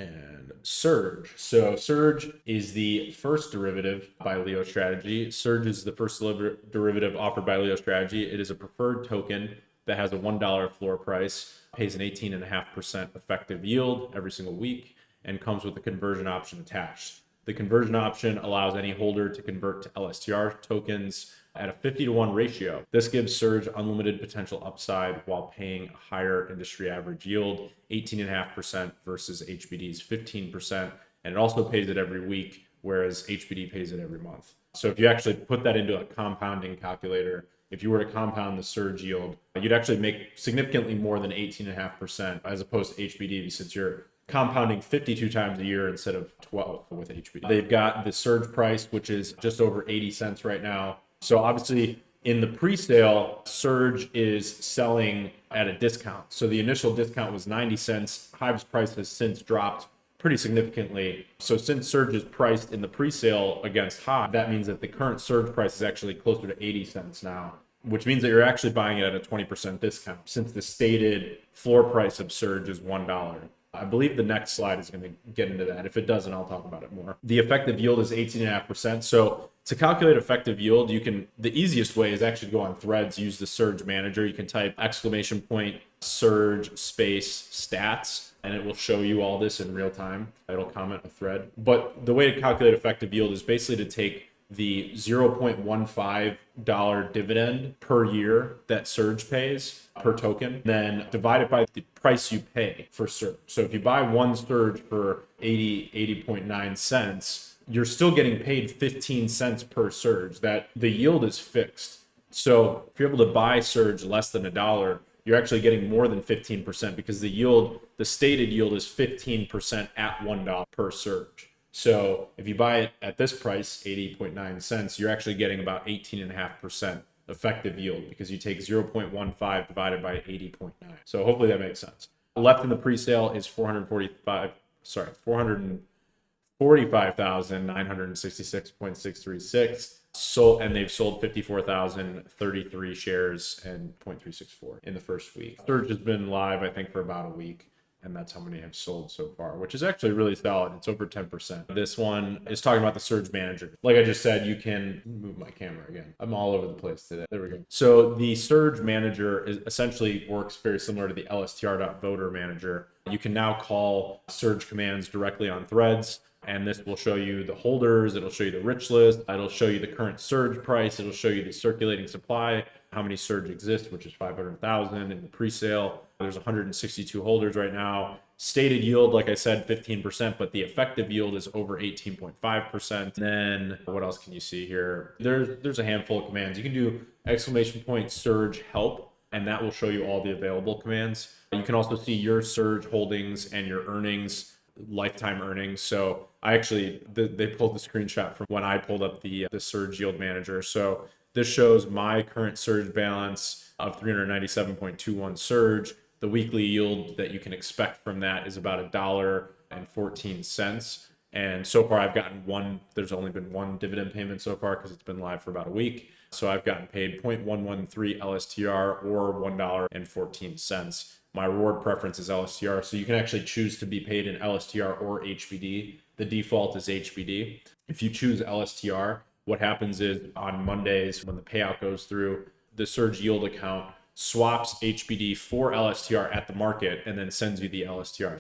And Surge. So Surge is the first derivative by LeoStrategy. Surge is the first derivative offered by LeoStrategy. It is a preferred token that has a $1 floor price, pays an 18.5% effective yield every single week, and comes with a conversion option attached. The conversion option allows any holder to convert to LSTR tokens at a 50-to-1 ratio. This gives Surge unlimited potential upside while paying a higher industry average yield, 18.5% versus HBD's 15%. And it also pays it every week, whereas HBD pays it every month. So if you actually put that into a compounding calculator, if you were to compound the Surge yield, you'd actually make significantly more than 18.5% as opposed to HBD, since you're compounding 52 times a year instead of 12 with HBD. They've got the Surge price, which is just over 80 cents right now. So obviously in the pre-sale, Surge is selling at a discount. So the initial discount was 90 cents. Hive's price has since dropped pretty significantly. So since Surge is priced in the pre-sale against Hive, that means that the current Surge price is actually closer to 80 cents now, which means that you're actually buying it at a 20% discount, since the stated floor price of Surge is $1. I believe the next slide is going to get into that. If it doesn't, I'll talk about it more. The effective yield is 18.5%. So to calculate effective yield, the easiest way is actually to go on Threads, use the Surge manager. You can type !Surge space stats, and it will show you all this in real time. It'll comment a thread. But the way to calculate effective yield is basically to take the $0.15 dividend per year that Surge pays per token, then divide it by the price you pay for Surge. So if you buy one Surge for 80.9 cents, you're still getting paid 15 cents per Surge. That the yield is fixed. So if you're able to buy Surge less than $1, you're actually getting more than 15%, because the stated yield is 15% at $1 per Surge. So if you buy it at this price, 80.9 cents, you're actually getting about 18.5% effective yield, because you take 0.15 divided by 80.9. So hopefully that makes sense. Left in the pre-sale is 445,966.636. And they've sold 54,033 shares and 0.364 in the first week. Surge has been live, I think, for about a week, and that's how many have sold so far, which is actually really solid. It's over 10%. This one is talking about the Surge manager. Like I just said, you can move my camera again. I'm all over the place today. There we go. So the Surge manager essentially works very similar to the LSTR.voter manager. You can now call Surge commands directly on Threads, and this will show you the holders. It'll show you the rich list. It'll show you the current Surge price. It'll show you the circulating supply, how many Surge exist, which is 500,000 in the pre-sale. There's 162 holders right now. Stated yield, like I said, 15%, but the effective yield is over 18.5%. Then what else can you see here? There's a handful of commands. You can do !Surge help, and that will show you all the available commands. You can also see your Surge holdings and your earnings, lifetime earnings. So they pulled the screenshot from when I pulled up the Surge yield manager. So this shows my current Surge balance of 397.21 Surge. The weekly yield that you can expect from that is about $1.14. And so far I've gotten there's only been one dividend payment so far, because it's been live for about a week. So I've gotten paid 0.113 LSTR or $1.14. My reward preference is LSTR. So you can actually choose to be paid in LSTR or HBD. The default is HBD. If you choose LSTR, what happens is on Mondays, when the payout goes through, the Surge yield account swaps HBD for LSTR at the market and then sends you the LSTR.